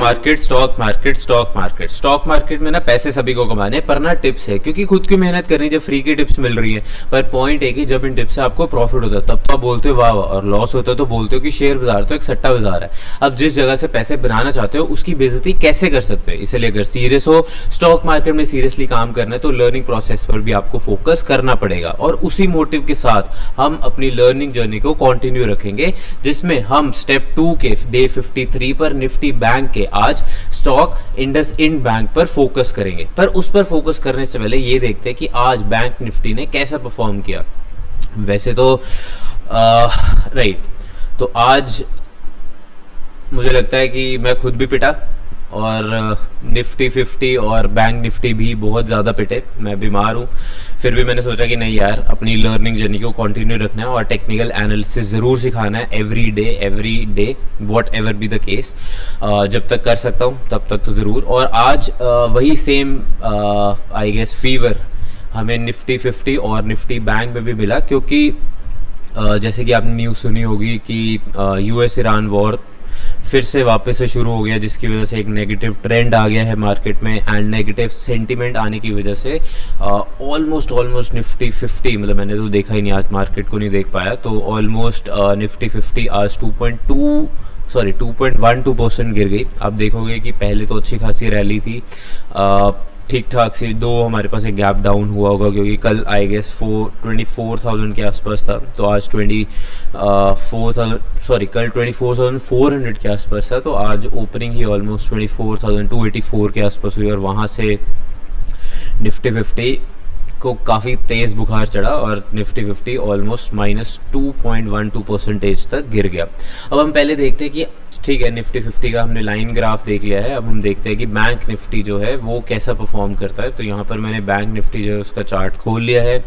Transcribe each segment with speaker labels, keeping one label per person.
Speaker 1: Stock market में ना पैसे सभी को कमाने, पर ना टिप्स है, क्योंकि खुद की मेहनत करनी, जब फ्री की टिप्स मिल रही है। पर पॉइंट है कि जब इन टिप्स से आपको प्रॉफिट होता है तब तो आप बोलते हो वाह वाह, और लॉस होता है तो बोलते हो कि शेयर बाजार तो एक सट्टा बाजार है। अब जिस जगह से पैसे बनाना चाहते हो उसकी बेइज्जती कैसे कर सकते हो। इसलिए अगर सीरियस हो, स्टॉक मार्केट में सीरियसली काम करना है, तो लर्निंग प्रोसेस पर भी आपको फोकस करना पड़ेगा। और उसी मोटिव के साथ हम अपनी लर्निंग जर्नी को कंटिन्यू रखेंगे, जिसमें हम स्टेप 2 के डे 53 पर निफ्टी बैंक के आज स्टॉक इंडसइंड बैंक पर फोकस करेंगे। पर उस पर फोकस करने से पहले ये देखते हैं कि आज बैंक निफ्टी ने कैसा परफॉर्म किया। वैसे तो राइट, तो आज मुझे लगता है कि मैं खुद भी पिटा, और निफ्टी 50 और बैंक निफ्टी भी बहुत ज़्यादा पिटे। मैं बीमार हूँ, फिर भी मैंने सोचा कि नहीं यार, अपनी लर्निंग जर्नी को कंटिन्यू रखना है और टेक्निकल एनालिसिस ज़रूर सिखाना है every day what ever be the case. जब तक कर सकता हूँ तब तक तो ज़रूर। और आज वही सेम आई गेस फीवर हमें निफ्टी 50 और निफ्टी बैंक में भी मिला, क्योंकि जैसे कि आपने न्यूज़ सुनी होगी कि यूएस ईरान वॉर फिर से वापस से शुरू हो गया, जिसकी वजह से एक नेगेटिव ट्रेंड आ गया है मार्केट में, एंड नेगेटिव सेंटीमेंट आने की वजह से ऑलमोस्ट निफ्टी 50, मतलब मैंने तो देखा ही नहीं, आज मार्केट को नहीं देख पाया, तो ऑलमोस्ट निफ्टी 50 आज 2.12% गिर गई। आप देखोगे कि पहले तो अच्छी खासी रैली थी, ठीक ठाक से दो हमारे पास एक गैप डाउन हुआ होगा, क्योंकि कल आई गेस 24,000 के आसपास था, तो आज कल 24,400 के आसपास था, तो आज ओपनिंग ही ऑलमोस्ट 24,284 के आसपास हुई, और वहाँ से निफ्टी 50 को काफ़ी तेज़ बुखार चढ़ा और निफ्टी 50 ऑलमोस्ट -2.12% तक गिर गया। अब हम पहले देखते हैं कि ठीक है, निफ्टी 50 का हमने लाइन ग्राफ देख लिया है, अब हम देखते हैं कि बैंक निफ्टी जो है वो कैसा परफॉर्म करता है। तो यहाँ पर मैंने बैंक निफ्टी जो है उसका चार्ट खोल लिया है,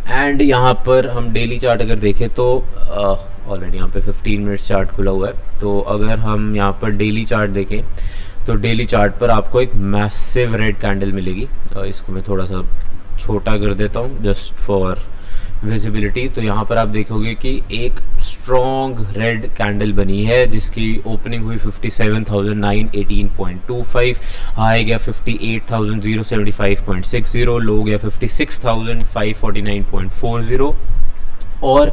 Speaker 1: एंड यहाँ पर हम डेली चार्ट अगर देखें तो ऑलरेडी यहाँ पे 15 मिनट्स चार्ट खुला हुआ है। तो अगर हम यहाँ पर डेली चार्ट देखें तो डेली चार्ट पर आपको एक मैसिव रेड कैंडल मिलेगी। इसको मैं थोड़ा सा छोटा कर देता हूँ जस्ट फॉर विजिबिलिटी। तो यहाँ पर आप देखोगे कि एक स्ट्रॉन्ग रेड कैंडल बनी है, जिसकी ओपनिंग हुई 57,918.25, हाई गया 58,075.60, लो गया 56,549.40, और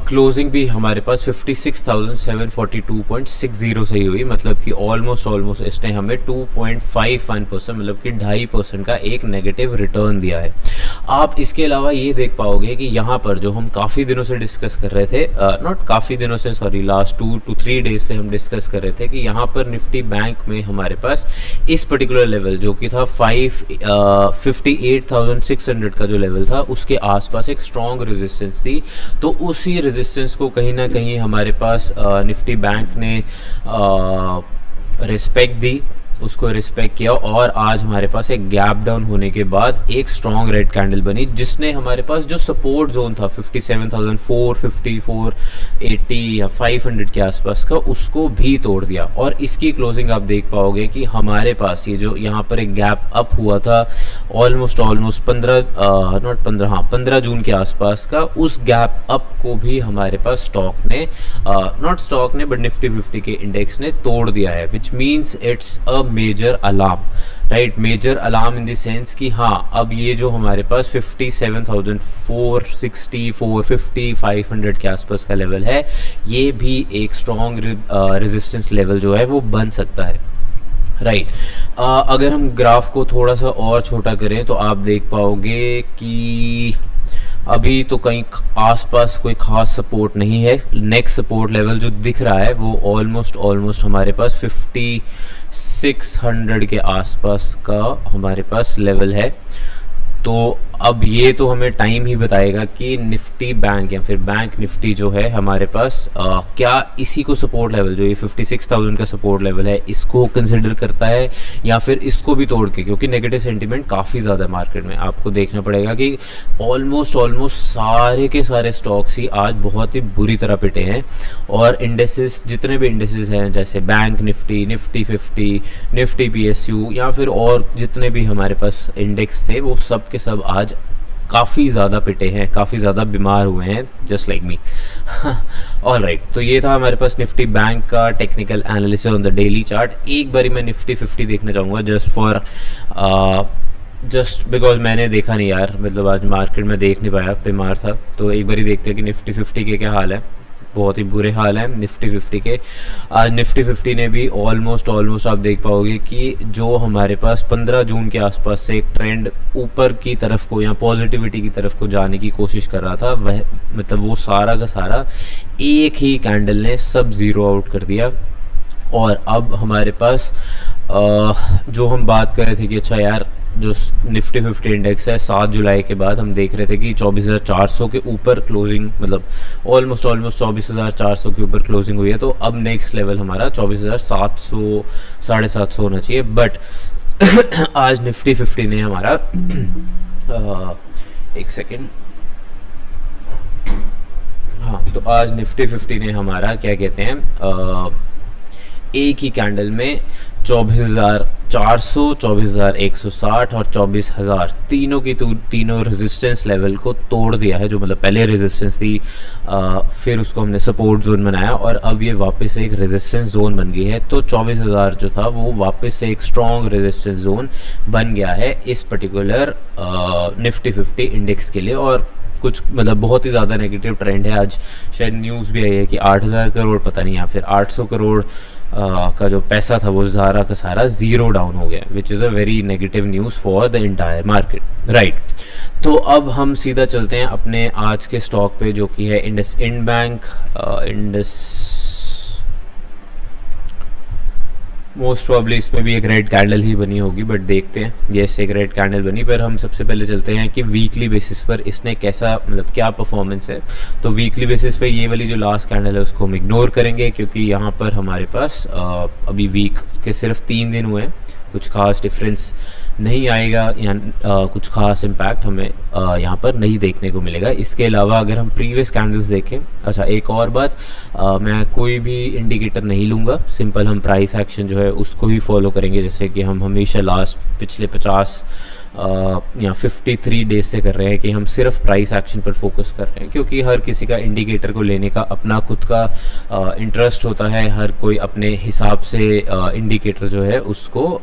Speaker 1: क्लोजिंग भी हमारे पास 56,742.60 से ही हुई। मतलब कि ऑलमोस्ट इसने हमें 2.51%, मतलब कि 2.5% का एक नेगेटिव रिटर्न दिया है। आप इसके अलावा ये देख पाओगे कि यहाँ पर जो हम काफ़ी दिनों से डिस्कस कर रहे थे, लास्ट 2 to 3 डेज से हम डिस्कस कर रहे थे कि यहाँ पर निफ्टी बैंक में हमारे पास इस पर्टिकुलर लेवल जो कि था 58,600 का जो लेवल था, उसके आसपास एक स्ट्रॉन्ग रेजिस्टेंस थी। तो उसी रेजिस्टेंस को कहीं ना कहीं हमारे पास निफ्टी बैंक ने रिस्पेक्ट दी, उसको रिस्पेक्ट किया, और आज हमारे पास एक गैप डाउन होने के बाद एक स्ट्रॉन्ग रेड कैंडल बनी, जिसने हमारे पास जो सपोर्ट जोन था 57,450, 480 या 500 के आसपास का, उसको भी तोड़ दिया। और इसकी क्लोजिंग आप देख पाओगे कि हमारे पास ये जो यहाँ पर एक गैप अप हुआ था ऑलमोस्ट 15 जून के आसपास का, उस गैप अप को भी हमारे पास निफ्टी 50 के इंडेक्स ने तोड़ दिया है, which means it's a major alarm, right. Major alarm in the sense कि हाँ, अब ये जो हमारे पास 57,460, 450, 500 के आसपास का लेवल है, ये भी एक स्ट्रॉन्ग रेजिस्टेंस लेवल जो है वो बन सकता है, राइट। अगर हम ग्राफ को थोड़ा सा और छोटा करें तो आप देख पाओगे कि अभी तो कहीं आसपास कोई खास सपोर्ट नहीं है। नेक्स्ट सपोर्ट लेवल जो दिख रहा है वो ऑलमोस्ट हमारे पास 5600 के आसपास का हमारे पास लेवल है। तो अब ये तो हमें टाइम ही बताएगा कि निफ्टी बैंक या फिर बैंक निफ्टी जो है हमारे पास क्या इसी को सपोर्ट लेवल, जो ये 56,000 का सपोर्ट लेवल है, इसको कंसिडर करता है या फिर इसको भी तोड़ के, क्योंकि नेगेटिव सेंटीमेंट काफ़ी ज़्यादा मार्केट में। आपको देखना पड़ेगा कि ऑलमोस्ट सारे के सारे स्टॉक्स ही आज बहुत ही बुरी तरह पिटे हैं, और इंडेसेस, जितने भी इंडेसेस हैं जैसे bank Nifty, Nifty 50, Nifty PSU या फिर और जितने भी हमारे पास इंडेक्स थे, वो सब के सब आज काफ़ी ज़्यादा पिटे हैं, काफ़ी ज़्यादा बीमार हुए हैं, just like me. All right, तो ये था हमारे पास निफ्टी बैंक का technical analysis on the daily chart. एक बारी मैं निफ्टी 50 देखना चाहूँगा जस्ट बिकॉज मैंने देखा नहीं यार, मतलब आज मार्केट में देख नहीं पाया, बीमार था। तो एक बारी देखते हैं कि निफ्टी 50 के क्या हाल है। बहुत ही बुरे हाल हैं निफ्टी 50 के। आज निफ्टी 50 ने भी ऑलमोस्ट आप देख पाओगे कि जो हमारे पास 15 जून के आसपास से एक ट्रेंड ऊपर की तरफ को या पॉजिटिविटी की तरफ को जाने की कोशिश कर रहा था, वह मतलब वो सारा का सारा एक ही कैंडल ने सब ज़ीरो आउट कर दिया। और अब हमारे पास जो हम बात कर रहे थे कि अच्छा यार जो निफ्टी 50 इंडेक्स है 7 जुलाई के बाद हम देख रहे थे कि 24,400 के ऊपर क्लोजिंग, मतलब ऑलमोस्ट 24,400 के ऊपर क्लोजिंग हुई है। तो अब नेक्स्ट लेवल हमारा 24,700 750 होना चाहिए। बट आज निफ्टी 50 ने हमारा एक सेकेंड, हाँ, तो आज निफ्टी 50 ने हमारा क्या कहते हैं एक ही कैंडल में 24,400, 24,160 और 24,000 तीनों की तीनों रेजिस्टेंस लेवल को तोड़ दिया है। जो मतलब पहले रेजिस्टेंस थी, फिर उसको हमने सपोर्ट जोन बनाया और अब ये वापस एक रेजिस्टेंस जोन बन गई है। तो 24,000 जो था वो वापस से एक स्ट्रॉन्ग रेजिस्टेंस जोन बन गया है इस पर्टिकुलर निफ्टी 50 इंडेक्स के लिए। और कुछ मतलब बहुत ही ज़्यादा नेगेटिव ट्रेंड है। आज शायद न्यूज़ भी आई है कि 8,000 करोड़ पता नहीं या फिर 800 करोड़ का जो पैसा था वो सारा का सारा ज़ीरो डाउन हो गया, which is a very negative news for the entire market, right. तो अब हम सीधा चलते हैं अपने आज के स्टॉक पे, जो कि है इंडसइंड बैंक। मोस्ट प्रॉब्ली इसमें भी एक रेड कैंडल ही बनी होगी, बट देखते हैं। यस, एक रेड कैंडल बनी, पर हम सबसे पहले चलते हैं कि वीकली बेसिस पर इसने कैसा, मतलब क्या परफॉर्मेंस है। तो वीकली बेसिस पे ये वाली जो लास्ट कैंडल है उसको हम इग्नोर करेंगे, क्योंकि यहाँ पर हमारे पास अभी वीक के सिर्फ 3 दिन हुए हैं, कुछ खास डिफरेंस नहीं आएगा या कुछ खास इम्पैक्ट हमें यहाँ पर नहीं देखने को मिलेगा। इसके अलावा अगर हम प्रीवियस कैंडल्स देखें, अच्छा एक और बात, मैं कोई भी इंडिकेटर नहीं लूँगा, सिंपल हम प्राइस एक्शन जो है उसको ही फॉलो करेंगे, जैसे कि हम हमेशा पिछले 50 या 53 डेज से कर रहे हैं कि हम सिर्फ प्राइस एक्शन पर फोकस कर रहे हैं, क्योंकि हर किसी का इंडिकेटर को लेने का अपना खुद का इंटरेस्ट होता है। हर कोई अपने हिसाब से इंडिकेटर जो है उसको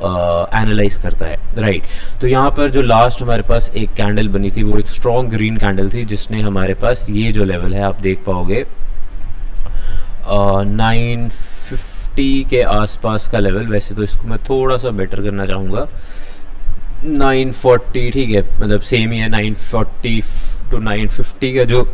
Speaker 1: एनालाइज करता है, राइट। तो यहाँ पर जो लास्ट हमारे पास एक कैंडल बनी थी वो एक स्ट्रॉन्ग ग्रीन कैंडल थी, जिसने हमारे पास ये जो लेवल है आप देख पाओगे 950 के आसपास का लेवल। वैसे तो इसको मैं थोड़ा सा बेटर करना चाहूँगा, 940 ठीक है, मतलब सेम ही है। 940 टू 950 का जो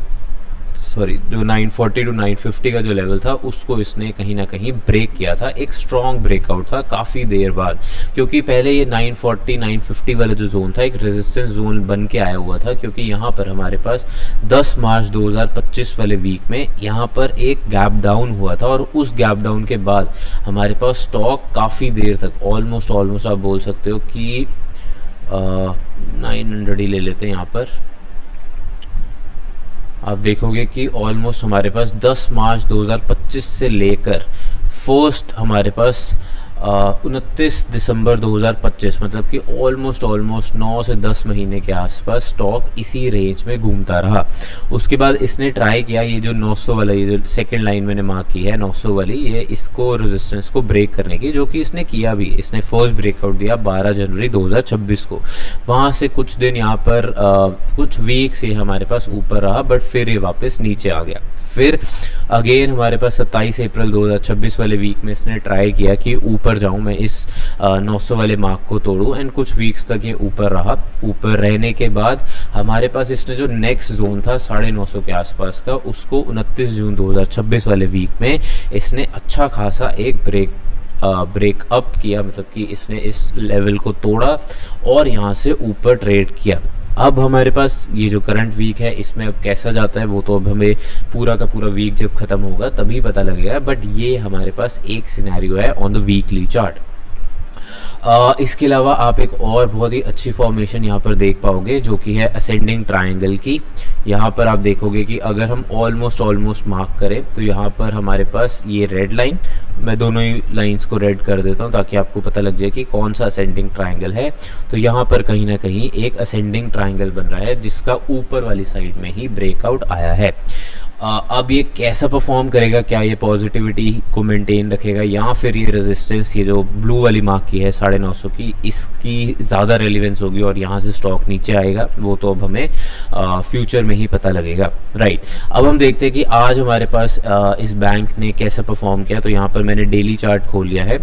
Speaker 1: 940 टू 950 का जो लेवल था उसको इसने कहीं ना कहीं ब्रेक किया था। एक स्ट्रॉन्ग ब्रेकआउट था काफ़ी देर बाद, क्योंकि पहले ये 940 950 वाला जो जोन था एक रेजिस्टेंस जोन बन के आया हुआ था, क्योंकि यहाँ पर हमारे पास 10 मार्च 2025 वाले वीक में यहाँ पर एक गैप डाउन हुआ था। और उस गैप डाउन के बाद हमारे पास स्टॉक काफ़ी देर तक ऑलमोस्ट आप बोल सकते हो कि 900 ही ले लेते हैं। यहाँ पर आप देखोगे कि ऑलमोस्ट हमारे पास 10 मार्च 2025 से लेकर फर्स्ट हमारे पास 29 दिसंबर 2025, मतलब कि ऑलमोस्ट 9 से 10 महीने के आसपास स्टॉक इसी रेंज में घूमता रहा। उसके बाद इसने ट्राई किया ये जो 900 वाला, ये जो सेकंड लाइन मैंने मार्क की है 900 वाली, ये इसको रेजिस्टेंस को ब्रेक करने की, जो कि इसने किया भी। इसने फर्स्ट ब्रेकआउट दिया 12 जनवरी 2026 को। वहाँ से कुछ दिन यहाँ पर कुछ वीक से हमारे पास ऊपर रहा, बट फिर ये वापस नीचे आ गया। फिर अगेन हमारे पास 27 अप्रैल 2026 वाले वीक में इसने ट्राई किया कि ऊपर जाऊं, मैं इस 900 वाले मार्क को तोड़ूं, एंड कुछ वीक्स तक ये ऊपर रहा। ऊपर रहने के बाद हमारे पास इसने जो नेक्स्ट जोन था 950 के आसपास का, उसको 29 जून 2026 वाले वीक में इसने अच्छा खासा एक ब्रेकअप किया, मतलब कि इसने इस लेवल को तोड़ा और यहाँ से ऊपर ट्रेड किया। अब हमारे पास ये जो करंट वीक है इसमें अब कैसा जाता है वो तो अब हमें पूरा का पूरा वीक जब ख़त्म होगा तभी पता लगेगा, बट ये हमारे पास एक सिनेरियो है ऑन द वीकली चार्ट। इसके अलावा आप एक और बहुत ही अच्छी फॉर्मेशन यहाँ पर देख पाओगे जो कि है असेंडिंग ट्रायंगल की। यहाँ पर आप देखोगे कि अगर हम ऑलमोस्ट मार्क करें तो यहाँ पर हमारे पास ये रेड लाइन, मैं दोनों ही लाइंस को रेड कर देता हूँ ताकि आपको पता लग जाए कि कौन सा असेंडिंग ट्रायंगल है। तो यहाँ पर कहीं ना कहीं एक असेंडिंग ट्रायंगल बन रहा है जिसका ऊपर वाली साइड में ही ब्रेकआउट आया है। अब ये कैसा परफॉर्म करेगा, क्या ये पॉजिटिविटी को मेंटेन रखेगा या फिर ये रेजिस्टेंस, ये जो ब्लू वाली मार्क की है 950 की, इसकी ज़्यादा रेलिवेंस होगी और यहाँ से स्टॉक नीचे आएगा, वो तो अब हमें फ्यूचर में ही पता लगेगा। राइट, अब हम देखते हैं कि आज हमारे पास इस बैंक ने कैसा परफॉर्म किया। तो यहाँ पर मैंने डेली चार्ट खोल लिया है।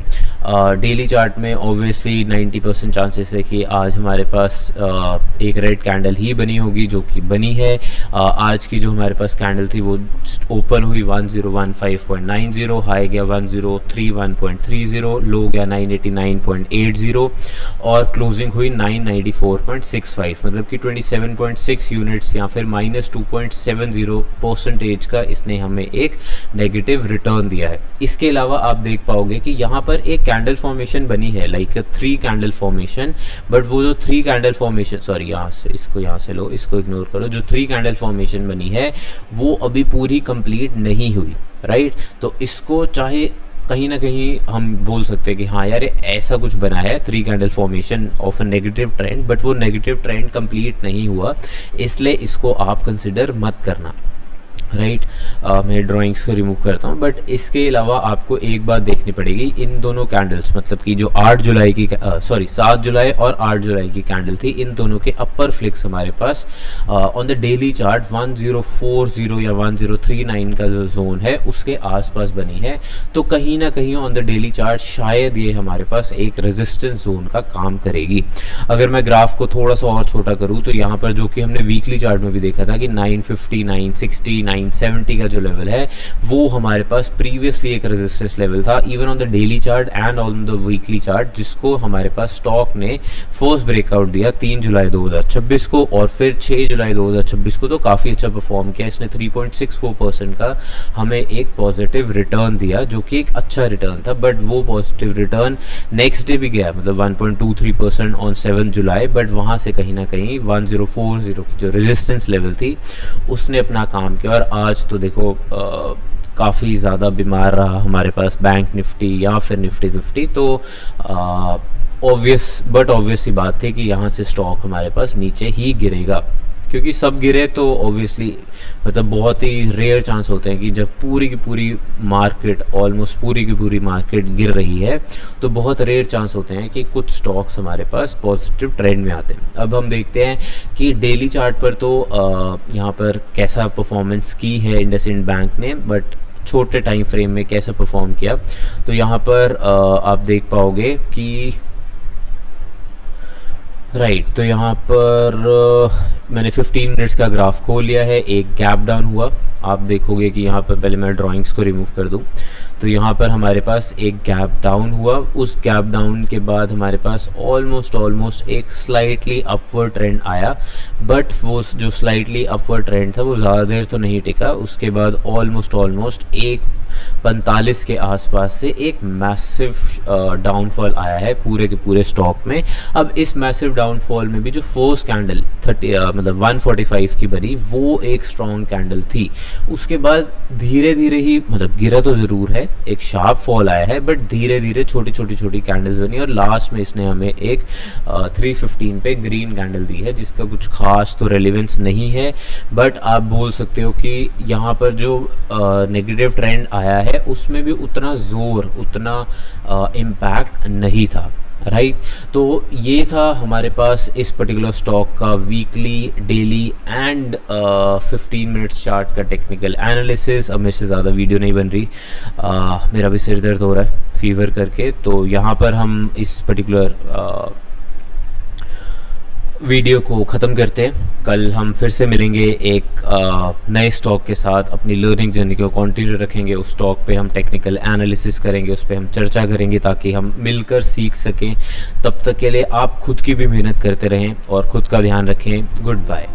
Speaker 1: डेली चार्ट में ऑब्वियसली 90% चांसेस है कि आज हमारे पास एक रेड कैंडल ही बनी होगी, जो कि बनी है। आज की जो हमारे पास कैंडल थी वो ओपन हुई 1015.90, हाई गया 1031.30, लो गया 989.80 और क्लोजिंग हुई 994.65, मतलब कि 27.6 यूनिट्स या फिर -2.70% का इसने हमें एक नेगेटिव रिटर्न दिया है। इसके अलावा आप देख पाओगे कि यहाँ पर एक कैंडल फॉर्मेशन बनी है, लाइक 3 कैंडल फॉर्मेशन, बट वो जो 3 कैंडल फॉर्मेशन, सॉरी यहाँ से लो, इसको इग्नोर करो, जो 3 कैंडल फॉर्मेशन बनी है वो अभी पूरी कंप्लीट नहीं हुई। राइट, तो इसको चाहे कहीं ना कहीं हम बोल सकते हैं कि हाँ यार ऐसा कुछ बना है 3 candle formation of a negative trend, but वो नेगेटिव ट्रेंड कंप्लीट नहीं हुआ, इसलिए इसको आप कंसिडर मत करना। राइट, मैं ड्राइंग्स को रिमूव करता हूँ। बट इसके अलावा आपको एक बात देखनी पड़ेगी, इन दोनों कैंडल्स, मतलब कि जो 7 जुलाई और 8 जुलाई की कैंडल थी, इन दोनों के अपर फ्लिक्स हमारे pass on the daily chart 1040 या 1039 का जो जोन है उसके आसपास बनी है। तो कहीं ना कहीं ऑन द डेली चार्ट शायद ये हमारे पास एक रेजिस्टेंस जोन का काम करेगी। अगर मैं ग्राफ को थोड़ा सा और छोटा करूँ तो यहाँ पर, जो कि हमने वीकली चार्ट में भी देखा था कि 950, 960, 970 का जो लेवल है वो हमारे पास प्रीवियसली एक रेजिस्टेंस लेवल था, even on the daily chart and on the weekly chart, जिसको हमारे पास स्टॉक ने फर्स्ट ब्रेकआउट दिया 3 जुलाई 2026 को और फिर 6 जुलाई 2026 को। तो काफ़ी अच्छा परफॉर्म किया इसने, 3.64% का हमें एक पॉजिटिव रिटर्न दिया, जो कि एक अच्छा रिटर्न था। बट वो पॉजिटिव रिटर्न नेक्स्ट डे भी गया, मतलब 1.23% ऑन 7 जुलाई, बट वहाँ से कहीं ना कहीं 1040 की जो रेजिस्टेंस लेवल थी उसने अपना काम किया। और आज तो देखो काफ़ी ज़्यादा बीमार रहा हमारे पास बैंक निफ्टी या फिर निफ्टी 50। तो ऑब्वियस सी बात थी कि यहाँ से स्टॉक हमारे पास नीचे ही गिरेगा, क्योंकि सब गिरे तो ऑब्वियसली मतलब बहुत ही रेयर चांस होते हैं कि जब पूरी की पूरी मार्केट, ऑलमोस्ट पूरी की पूरी मार्केट गिर रही है, तो बहुत रेयर चांस होते हैं कि कुछ स्टॉक्स हमारे पास पॉजिटिव ट्रेंड में आते हैं। अब हम देखते हैं कि डेली चार्ट पर तो यहाँ पर कैसा परफॉर्मेंस की है इंडसइंड बैंक ने, बट छोटे टाइम फ्रेम में कैसा परफॉर्म किया। तो यहाँ पर आप देख पाओगे कि राइट, तो यहाँ पर मैंने 15 मिनट्स का ग्राफ खोल लिया है, एक गैप डाउन हुआ। आप देखोगे कि यहाँ पर, पहले मैं ड्राइंग्स को रिमूव कर दूँ, तो यहाँ पर हमारे पास एक गैप डाउन हुआ। उस गैप डाउन के बाद हमारे पास ऑलमोस्ट एक स्लाइटली अपवर्ड ट्रेंड आया, बट वो जो स्लाइटली अपवर्ड ट्रेंड था वो ज़्यादा देर तो नहीं टिका। उसके बाद ऑलमोस्ट 1.45 के आसपास से एक मैसिव डाउनफॉल आया है पूरे के पूरे स्टॉक में। अब इस मैसिव डाउनफॉल में भी जो फर्स्ट कैंडल 145 की बनी, वो एक स्ट्रॉन्ग कैंडल थी। उसके बाद धीरे धीरे ही, मतलब गिरा तो ज़रूर है, एक शार्प फॉल आया है, बट धीरे धीरे छोटी कैंडल्स बनी और लास्ट में इसने हमें एक 315 पे ग्रीन कैंडल दी है, जिसका कुछ खास तो रेलिवेंस नहीं है। बट आप बोल सकते हो कि यहाँ पर जो नेगेटिव ट्रेंड आया है उसमें भी उतना इम्पैक्ट नहीं था। राइट, तो ये था हमारे पास इस पर्टिकुलर स्टॉक का weekly, daily and 15 minutes chart का टेक्निकल एनालिसिस। अब मेरे से ज़्यादा वीडियो नहीं बन रही, मेरा भी सिर दर्द हो रहा है फीवर करके, तो यहाँ पर हम इस पर्टिकुलर वीडियो को ख़त्म करते हैं। कल हम फिर से मिलेंगे एक नए स्टॉक के साथ, अपनी लर्निंग जर्नी को कंटिन्यू रखेंगे। उस स्टॉक पे हम टेक्निकल एनालिसिस करेंगे, उस पर हम चर्चा करेंगे ताकि हम मिलकर सीख सकें। तब तक के लिए आप खुद की भी मेहनत करते रहें और ख़ुद का ध्यान रखें। Good bye.